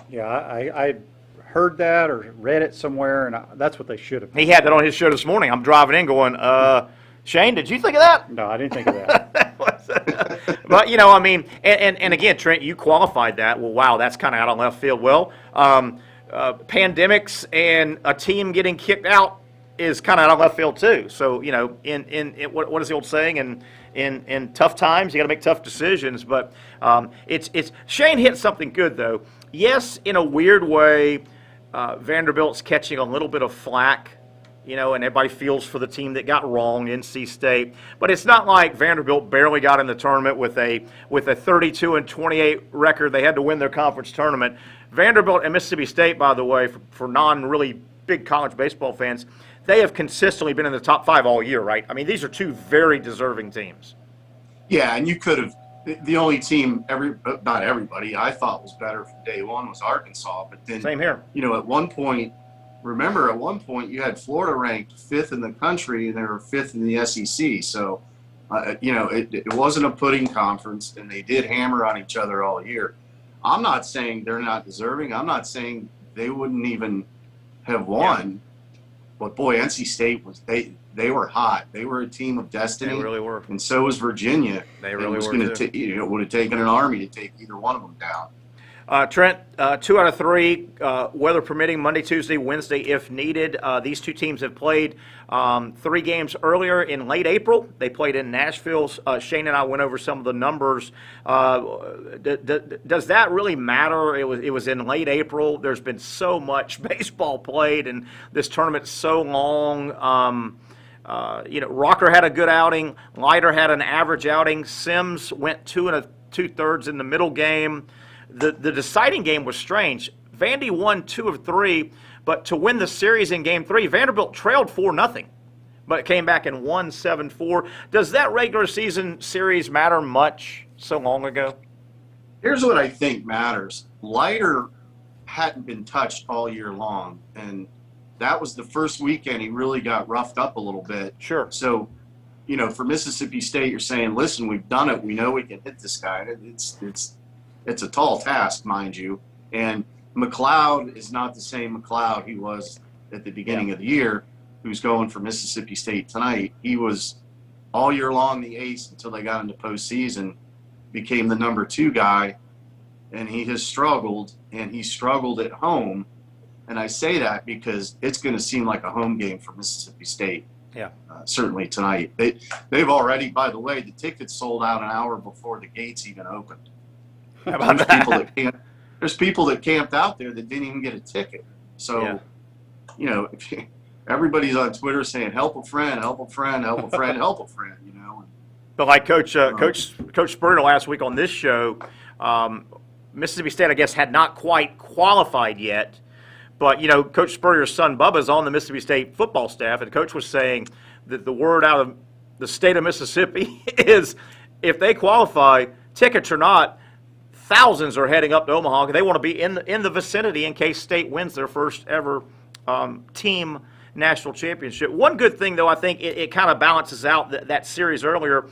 Yeah, I heard that or read it somewhere, and that's what they should have done. He had that on his show this morning. I'm driving in going, Shane, did you think of that? No, I didn't think of that. But, you know, I mean, and again, Trent, you qualified that. Well, wow, that's kind of out of left field. Well, pandemics and a team getting kicked out is kind of out of left field too. So, you know, in what is the old saying? In tough times, you got to make tough decisions. But it's Shane hit something good though. Yes, in a weird way, Vanderbilt's catching a little bit of flack. You know, and everybody feels for the team that got wrong, NC State. But it's not like Vanderbilt barely got in the tournament with a 32-28 record. They had to win their conference tournament. Vanderbilt and Mississippi State, by the way, for non-really big college baseball fans, they have consistently been in the top 5 all year, right? I mean, these are 2 very deserving teams. Yeah, and you could have – the only team, not everybody, I thought was better from day one was Arkansas. But then, same here. You know, at one point – remember, at one point you had Florida ranked 5th in the country, and they were 5th in the SEC. So, you know, it wasn't a pudding conference, and they did hammer on each other all year. I'm not saying they're not deserving. I'm not saying they wouldn't even have won. Yeah. But, boy, NC State was they were hot. They were a team of destiny. They really were. And so was Virginia. They really were, too. It would have taken an army to take either one of them down. Trent, 2 out of 3, weather permitting, Monday, Tuesday, Wednesday if needed. These 2 teams have played 3 games earlier in late April. They played in Nashville. Shane and I went over some of the numbers. Does that really matter? It was in late April. There's been so much baseball played, and this tournament's so long. You know, Rocker had a good outing. Leiter had an average outing. Sims went 2 2/3 in the middle game. The deciding game was strange. Vandy won 2 of 3, but to win the series in Game 3, Vanderbilt trailed 4-0, but it came back and won 7-4. Does that regular season series matter much so long ago? Here's what I think matters. Leiter hadn't been touched all year long, and that was the first weekend he really got roughed up a little bit. Sure. So, you know, for Mississippi State, you're saying, listen, we've done it. We know we can hit this guy. It's a tall task, mind you. And McLeod is not the same McLeod he was at the beginning of the year, who's going for Mississippi State tonight. He was all year long the ace until they got into postseason, became the number 2 guy, and he has struggled, and he struggled at home. And I say that because it's going to seem like a home game for Mississippi State. Yeah. Certainly tonight. They've already, by the way, the tickets sold out an hour before the gates even opened. How about that? There's people that camped out there that didn't even get a ticket. So, you know, everybody's on Twitter saying, help a friend, help a friend, help a friend, help a friend, you know. But like Coach Spurrier last week on this show, Mississippi State, I guess, had not quite qualified yet. But, you know, Coach Spurrier's son, Bubba's on the Mississippi State football staff, and Coach was saying that the word out of the state of Mississippi is if they qualify, tickets or not, thousands are heading up to Omaha. They want to be in the vicinity in case State wins their first ever team national championship. One good thing, though, I think it kind of balances out that series earlier.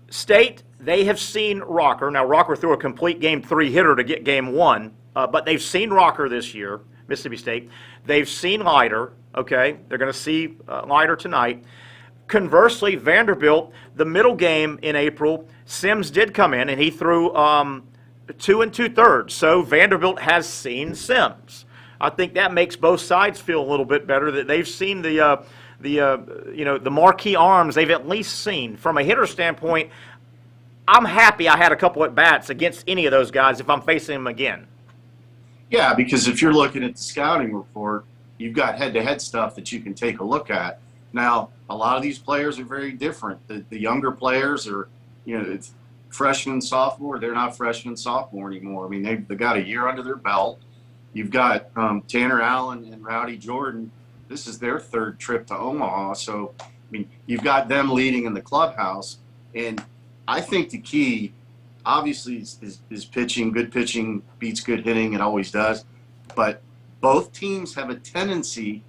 State, they have seen Rocker. Now, Rocker threw a complete Game 3 hitter to get Game 1, but they've seen Rocker this year, Mississippi State. They've seen Leiter, okay? They're going to see Leiter tonight. Conversely, Vanderbilt, the middle game in April, Sims did come in, and he threw 2 2/3. So Vanderbilt has seen Sims. I think that makes both sides feel a little bit better that they've seen the marquee arms they've at least seen. From a hitter standpoint, I'm happy I had a couple at bats against any of those guys if I'm facing them again. Yeah, because if you're looking at the scouting report, you've got head-to-head stuff that you can take a look at. Now, a lot of these players are very different. The younger players are, it's freshman, sophomore. They're not freshman, sophomore anymore. I mean, they've got a year under their belt. You've got Tanner Allen and Rowdy Jordan. This is their third trip to Omaha. So, I mean, you've got them leading in the clubhouse. And I think the key, obviously, is pitching. Good pitching beats good hitting. It always does. But both teams have a tendency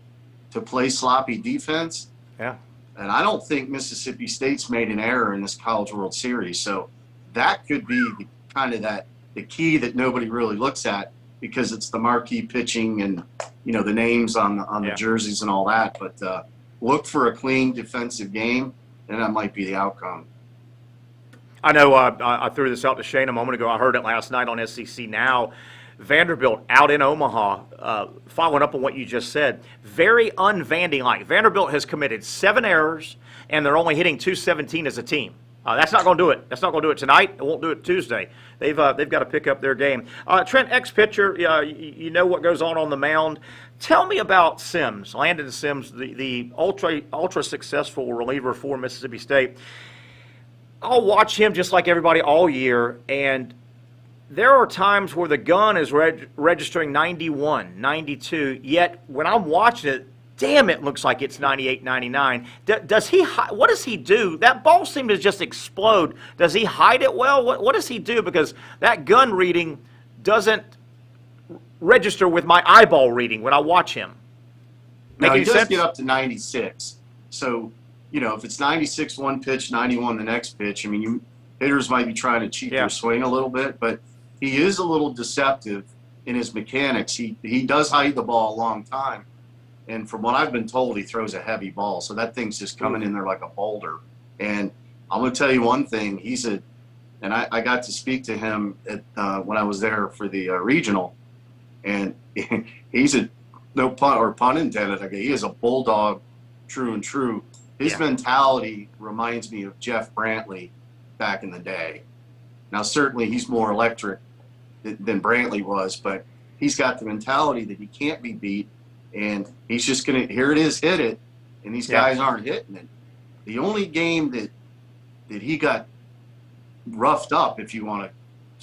to play sloppy defense. Yeah. And I don't think Mississippi State's made an error in this College World Series. So that could be the key that nobody really looks at, because it's the marquee pitching and, the names on the jerseys and all that. But look for a clean defensive game, and that might be the outcome. I know I threw this out to Shane a moment ago. I heard it last night on SEC Now. Vanderbilt out in Omaha, following up on what you just said, very un-Vandy-like. Vanderbilt has committed 7 errors, and they're only hitting .217 as a team. That's not going to do it. That's not going to do it tonight. It won't do it Tuesday. They've got to pick up their game. Trent, ex-pitcher, you know what goes on the mound. Tell me about Sims, Landon Sims, the ultra successful reliever for Mississippi State. I'll watch him just like everybody all year, and there are times where the gun is registering 91, 92, yet when I'm watching it, damn, it looks like it's 98, 99. What does he do? That ball seemed to just explode. Does he hide it well? What does he do? Because that gun reading doesn't register with my eyeball reading when I watch him. Now, he does get up to 96. So, if it's 96 one pitch, 91 the next pitch, I mean, hitters might be trying to cheat their swing a little bit, but he is a little deceptive in his mechanics. He does hide the ball a long time. And from what I've been told, he throws a heavy ball. So that thing's just coming in there like a boulder. And I'm going to tell you one thing. And I got to speak to him when I was there for the regional. And he's no pun intended, he is a bulldog, true and true. His mentality reminds me of Jeff Brantley back in the day. Now, certainly he's more electric than Brantley was, but he's got the mentality that he can't be beat, and he's just going to, here it is, hit it, and these guys aren't hitting it. The only game that he got roughed up, if you want to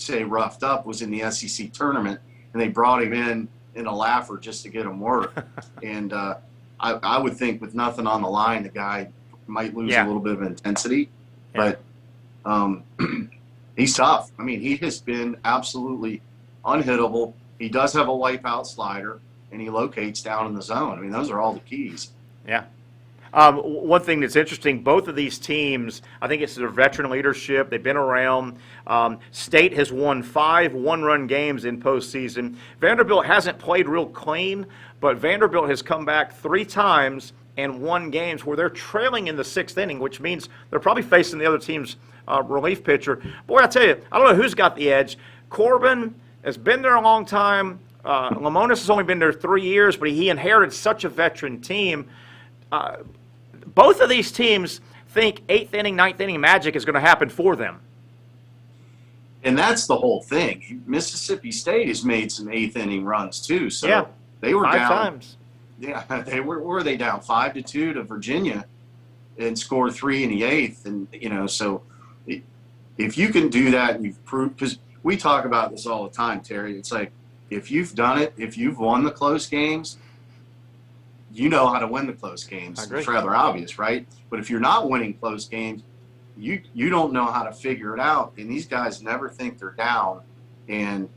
say roughed up, was in the SEC tournament, and they brought him in a laugher just to get him work. And I would think with nothing on the line, the guy might lose a little bit of intensity, but he's tough. I mean, he has been absolutely unhittable. He does have a wipeout slider, and he locates down in the zone. I mean, those are all the keys. Yeah. One thing that's interesting, both of these teams, I think it's their veteran leadership. They've been around. State has won 5 one-run games in postseason. Vanderbilt hasn't played real clean, but Vanderbilt has come back 3 times and won games where they're trailing in the 6th inning, which means they're probably facing the other team's relief pitcher. Boy, I tell you, I don't know who's got the edge. Corbin has been there a long time. Lamonis has only been there 3 years, but he inherited such a veteran team. Both of these teams think 8th inning, 9th inning magic is going to happen for them. And that's the whole thing. Mississippi State has made some 8th inning runs too. So they were 5 down. times. Yeah, they were they down 5-2 to Virginia and scored 3 in the 8th. And so if you can do that, and you've proved, because we talk about this all the time, Terry. It's like, if you've done it, if you've won the close games, you know how to win the close games. It's rather obvious, right? But if you're not winning close games, you don't know how to figure it out. And these guys never think they're down, and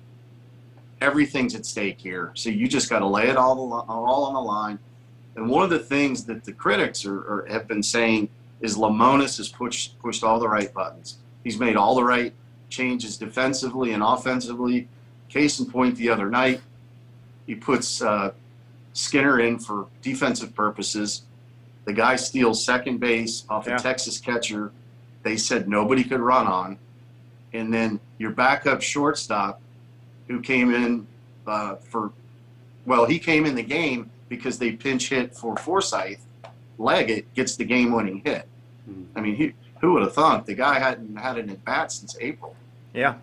everything's at stake here. So you just got to lay it all on the line. And one of the things that the critics have been saying is Lamonis has pushed all the right buttons. He's made all the right changes defensively and offensively. Case in point, the other night, he puts Skinner in for defensive purposes. The guy steals second base off a Texas catcher they said nobody could run on. And then your backup shortstop, who came in he came in the game because they pinch hit for Forsyth. Leggett gets the game-winning hit. I mean, who would have thought? The guy hadn't had an at-bat since April. Yeah.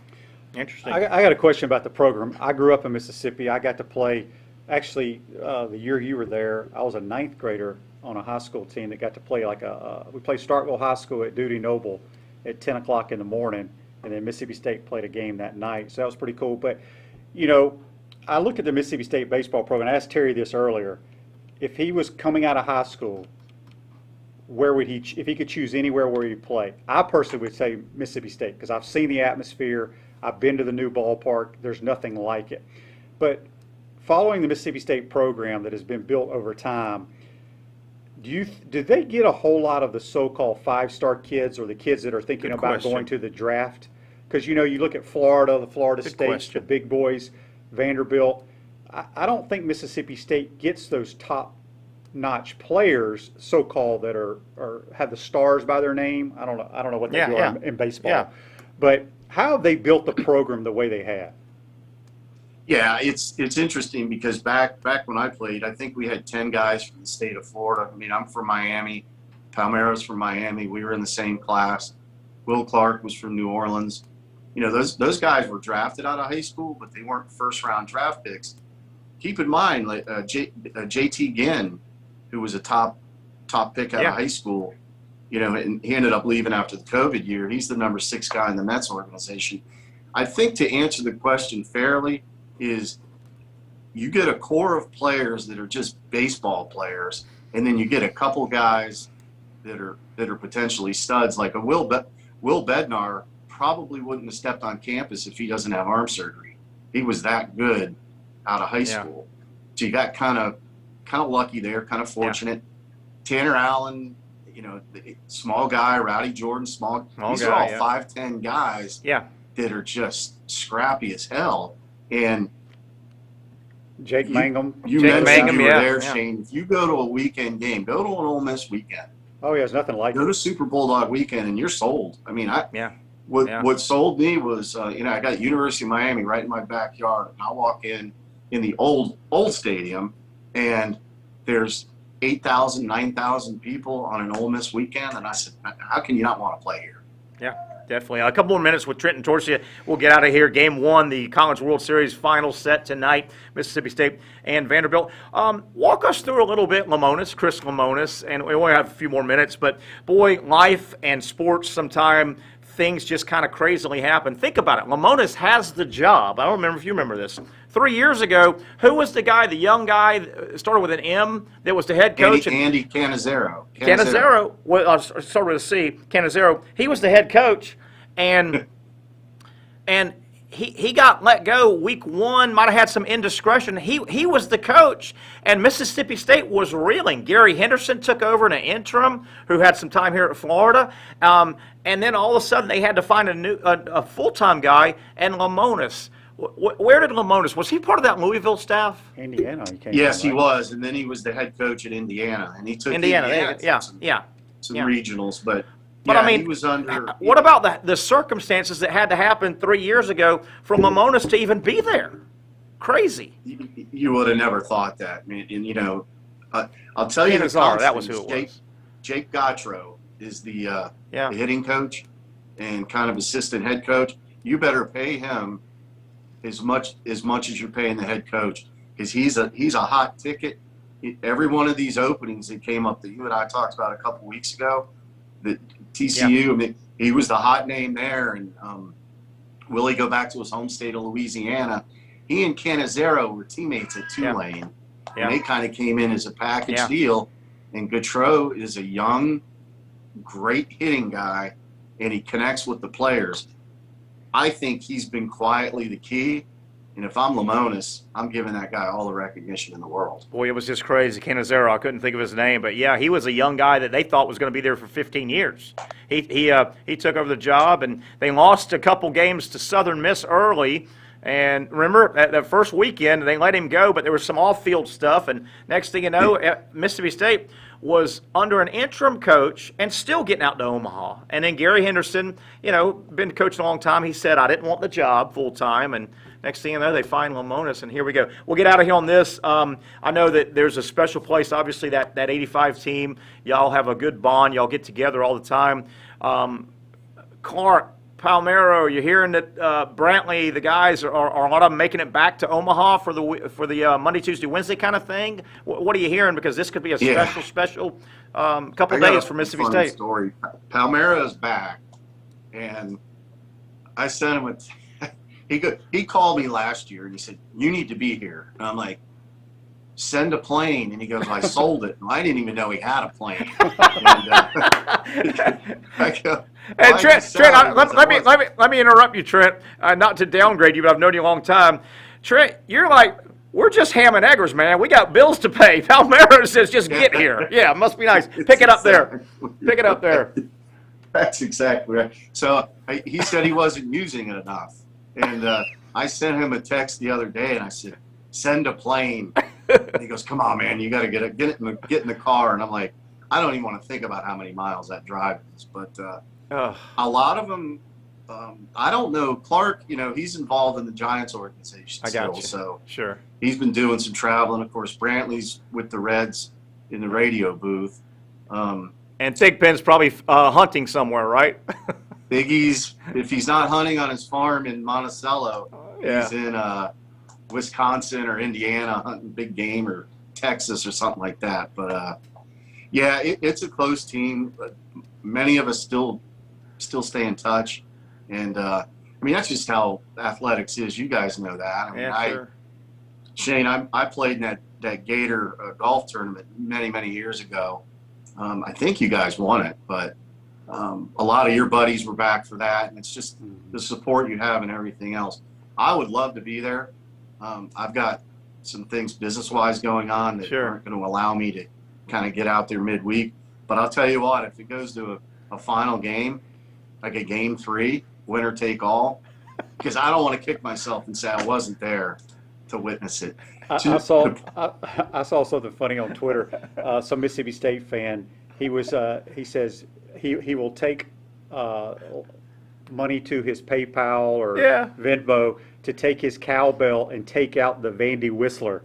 Interesting. I got a question about the program. I grew up in Mississippi. I got to play, actually, the year you were there, I was a 9th grader on a high school team that got to play we played Starkville High School at Duty Noble at 10 o'clock in the morning, and then Mississippi State played a game that night. So that was pretty cool. But, I look at the Mississippi State baseball program. I asked Terry this earlier. If he was coming out of high school, where would he, if he could choose anywhere where he'd play? I personally would say Mississippi State, because I've seen the atmosphere. I've been to the new ballpark. There's nothing like it. But following the Mississippi State program that has been built over time, did they get a whole lot of the so-called 5-star kids, or the kids that are thinking about going to the draft? Because, you look at Florida, the Florida States, the big boys, Vanderbilt. I don't think Mississippi State gets those top-notch players, so-called, that are have the stars by their name. I don't know what they do in baseball. Yeah. But how have they built the program the way they have? Yeah, it's interesting because back when I played, I think we had 10 guys from the state of Florida. I mean, I'm from Miami. Palmeiras from Miami. We were in the same class. Will Clark was from New Orleans. Those guys were drafted out of high school, but they weren't first-round draft picks. Keep in mind, like JT Ginn, who was a top pick out of high school, and he ended up leaving after the COVID year. He's the number 6 guy in the Mets organization. I think to answer the question fairly is you get a core of players that are just baseball players, and then you get a couple guys that are potentially studs, like a Will Bednar probably wouldn't have stepped on campus if he doesn't have arm surgery. He was that good out of high school. So you got kind of lucky there, kind of fortunate. Tanner Allen, small guy, Rowdy Jordan, small these are all 5'10" guys that are just scrappy as hell. And Jake Mangum. You mentioned you were there, Shane. If you go to a weekend game, go to an Ole Miss weekend. Oh, yeah, there's nothing like it. Go to Super Bulldog weekend, and you're sold. I mean, what sold me was, I got University of Miami right in my backyard, and I walk in the old stadium, and there's 8,000, 9,000 people on an Ole Miss weekend, and I said, how can you not want to play here? Yeah, definitely. A couple more minutes with Trent and Intorcia. We'll get out of here. Game 1, the College World Series final set tonight, Mississippi State and Vanderbilt. Walk us through a little bit, Chris Lemonis, and we only have a few more minutes, but boy, life and sports sometime things just kind of crazily happen. Think about it. Lemonis has the job. I don't remember if you remember this. 3 years ago, who was the guy, the young guy, started with an M, that was the head coach? Andy Cannizzaro. Cannizzaro, started with a C. Cannizzaro. He was the head coach, and he got let go week 1. Might have had some indiscretion. He was the coach, and Mississippi State was reeling. Gary Henderson took over in an interim, who had some time here at Florida, and then all of a sudden they had to find a full-time guy, and Lemonis. Where did Lemonis? Was he part of that Louisville staff? Indiana. Yes, he was, and then he was the head coach at Indiana, and he took Indiana some regionals, but I mean, he was under. What about the circumstances that had to happen 3 years ago for Lemonis to even be there? Crazy. You would have never thought that. I mean, and I'll tell you, that was who it was. Jake Gautreaux is the hitting coach and kind of assistant head coach. You better pay him as much as you're paying the head coach, because he's a hot ticket. Every one of these openings that came up that you and I talked about a couple weeks ago, the TCU, I mean, he was the hot name there. And will he go back to his home state of Louisiana? He and Cannizzaro were teammates at Tulane, and they kind of came in as a package deal. And Gautreaux is a young, great hitting guy, and he connects with the players. I think he's been quietly the key, and if I'm Lemonis, I'm giving that guy all the recognition in the world. Boy, it was just crazy. Cannizzaro, I couldn't think of his name, but yeah, he was a young guy that they thought was going to be there for 15 years. He took over the job, and they lost a couple games to Southern Miss early. And remember, that first weekend, they let him go, but there was some off-field stuff, and next thing you know, Mississippi State was under an interim coach and still getting out to Omaha. And then Gary Henderson, been coaching a long time, he said, I didn't want the job full-time, and next thing you know, they find Lemonis, and here we go. We'll get out of here on this. I know that there's a special place, obviously, that 85 team. Y'all have a good bond. Y'all get together all the time. Clark, Palmero, you're hearing that Brantley, the guys are a lot of them making it back to Omaha for the Monday, Tuesday, Wednesday kind of thing. What are you hearing? Because this could be a special couple days for Mississippi State. Story. Palmero's back, and I sent him he called me last year and he said, "You need to be here." And I'm like, "Send a plane." And he goes, "I sold it." And I didn't even know he had a plane. I go, And Trent, let me interrupt you, Trent. Not to downgrade you, but I've known you a long time. Trent, you're like, we're just ham and eggers, man. We got bills to pay. Palmero says, just get here. Yeah, must be nice. Pick it up there. Pick it up there. That's exactly right. So he said he wasn't using it enough. And I sent him a text the other day, and I said, "Send a plane." And he goes, "Come on, man, you got to get in the car." And I'm like, I don't even want to think about how many miles that drive is. But a lot of them, I don't know. Clark, he's involved in the Giants organization still. So sure. He's been doing some traveling. Of course, Brantley's with the Reds in the radio booth. And Thigpen's probably hunting somewhere, right? Biggie's, if he's not hunting on his farm in Monticello, he's in Wisconsin or Indiana hunting big game, or Texas or something like that. But it's a close team. But many of us still stay in touch, and that's just how athletics is. You guys know that. Sure. Shane, I played in that Gator golf tournament many years ago. I think you guys won it, but a lot of your buddies were back for that, and it's just the support you have and everything else. I would love to be there. I've got some things business-wise going on that aren't going to allow me to kind of get out there midweek. But I'll tell you what, if it goes to a final game, like a game 3, winner take all, because I don't want to kick myself and say I wasn't there to witness it. I saw something funny on Twitter. Some Mississippi State fan, he says he will take money to his PayPal or Venmo to take his cowbell and take out the Vandy whistler.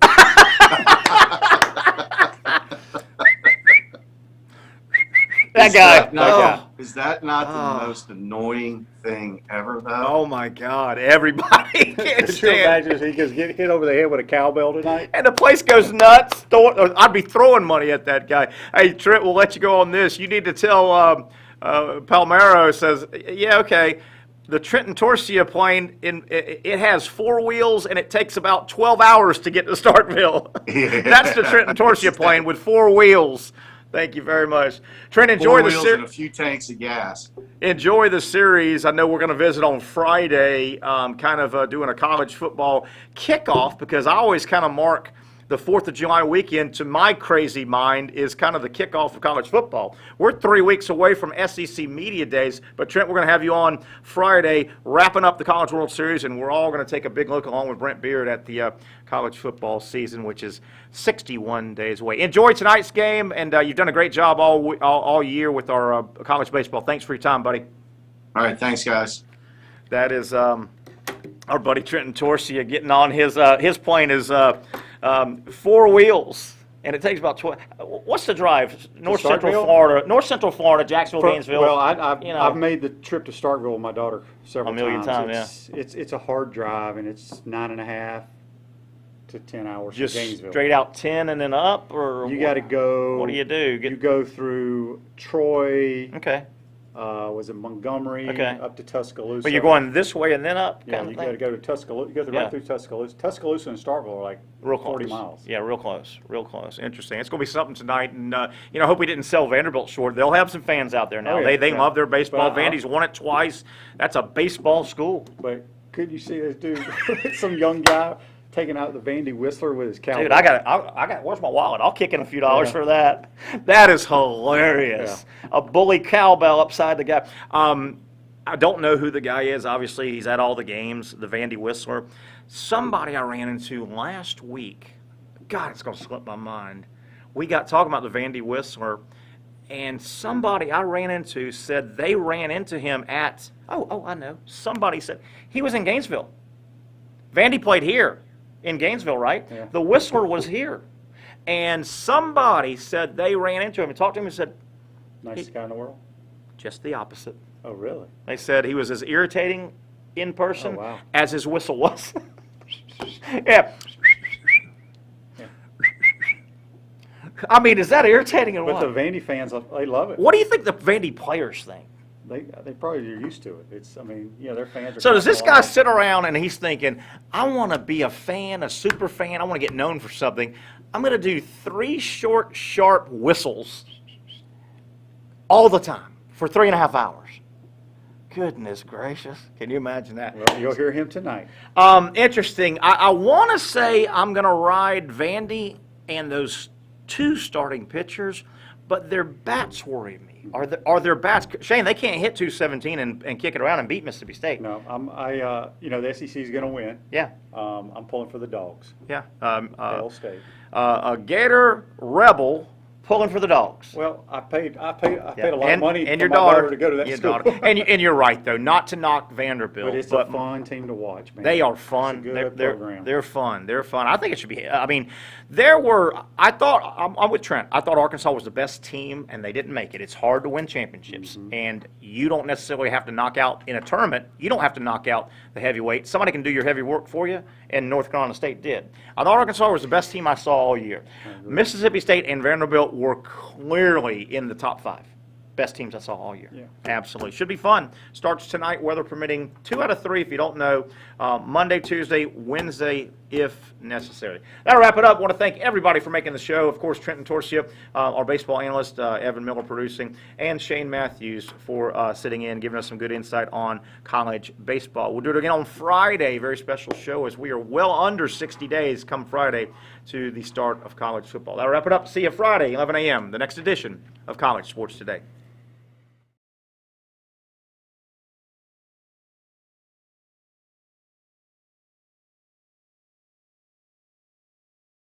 That guy. Is that not the most annoying thing ever, though? Oh, my God. Everybody can't Could you imagine if he goes get hit over the head with a cowbell tonight? And the place goes nuts. I'd be throwing money at that guy. Hey, Trent, we'll let you go on this. You need to tell Palmero says, yeah, okay, the Trent Intorcia plane, it has 4 wheels, and it takes about 12 hours to get to Starkville. Yeah. That's the Trent Intorcia plane with 4 wheels. Thank you very much. Trent, enjoy the series. And a few tanks of gas. Enjoy the series. I know we're going to visit on Friday, doing a college football kickoff, because I always kind of mark the 4th of July weekend, to my crazy mind, is kind of the kickoff of college football. We're 3 weeks away from SEC Media Days, but Trent, we're going to have you on Friday wrapping up the College World Series, and we're all going to take a big look along with Brent Beard at the college football season, which is 61 days away. Enjoy tonight's game, and you've done a great job all year with our college baseball. Thanks for your time, buddy. All right, thanks, guys. That is our buddy Trent Intorcia getting on his plane is 4 wheels, and it takes about 12. What's the drive? North Central Florida, Jacksonville, Gainesville. Well, I've made the trip to Starkville with my daughter several times. A million times, It's a hard drive, and it's 9.5 to 10 hours Just to Gainesville. Straight out 10 and then up, or you got to go. What do you do? You go through Troy. Okay. Was it Montgomery? Okay. Up to Tuscaloosa. But you're going this way and then up. Yeah, you got to go to Tuscaloosa. You go right through Tuscaloosa. Tuscaloosa and Starkville are like real 40 close. miles. Yeah, real close. Interesting. It's going to be something tonight, and I hope we didn't sell Vanderbilt short. They'll have some fans out there now. They love their baseball. Vandy's won it twice. That's a baseball school. But could you see this dude? Some young guy taking out the Vandy whistler with his cowbell. Dude, I got. Where's my wallet? I'll kick in a few dollars for that. That is hilarious. Yeah. A bully cowbell upside the guy. I don't know who the guy is. Obviously, he's at all the games. The Vandy whistler. Somebody I ran into last week. God, it's going to slip my mind. We got talking about the Vandy whistler, and somebody I ran into said they ran into him at. I know. Somebody said he was in Gainesville. Vandy played here. In Gainesville, right? Yeah. The whistler was here. And somebody said they ran into him and talked to him and said, nicest guy in the world. Just the opposite. Oh, really? They said he was as irritating in person Oh, wow. as his whistle was. Yeah. I mean, is that irritating or But what? the Vandy fans, they love it. What do you think the Vandy players think? They probably are used to it. It's, I mean, their fans are. So does this kinda guy like- sit around and he's thinking, I want to be a fan, a super fan, I want to get known for something. I'm going to do 3 short, sharp whistles all the time for 3.5 hours. Goodness gracious. Can you imagine that? Well, you'll hear him tonight. Interesting. I want to say I'm going to ride Vandy and those 2 starting pitchers, but their bats worry me. Are their bats, Shane? They can't hit 217 and kick it around and beat Mississippi State. No, the SEC is going to win. Yeah, I'm pulling for the Dogs. yeah. Bell State. A Gator Rebel pulling for the Dogs. Well, I paid a lot and, of money and for your my daughter to go to that your school. daughter. And you're right though, not to knock Vanderbilt, But it's a fun team to watch, man. they are fun. It's a good program. They're fun. They're fun. I think it should be. I mean, I'm with Trent. I thought Arkansas was the best team, and they didn't make it. It's hard to win championships, and you don't necessarily have to knock out in a tournament. You don't have to knock out the heavyweight. Somebody can do your heavy work for you, and North Carolina State did. I thought Arkansas was the best team I saw all year. Mississippi State and Vanderbilt were clearly in the top 5. Best teams I saw all year. Yeah. Absolutely. Should be fun. Starts tonight, weather permitting. 2 out of 3, if you don't know. Monday, Tuesday, Wednesday, if necessary. That'll wrap it up. I want to thank everybody for making the show. Of course, Trent Intorcia, our baseball analyst, Evan Miller producing, and Shane Matthews for sitting in, giving us some good insight on college baseball. We'll do it again on Friday. Very special show as we are well under 60 days come Friday to the start of college football. That'll wrap it up. See you Friday, 11 a.m., the next edition of College Sports Today.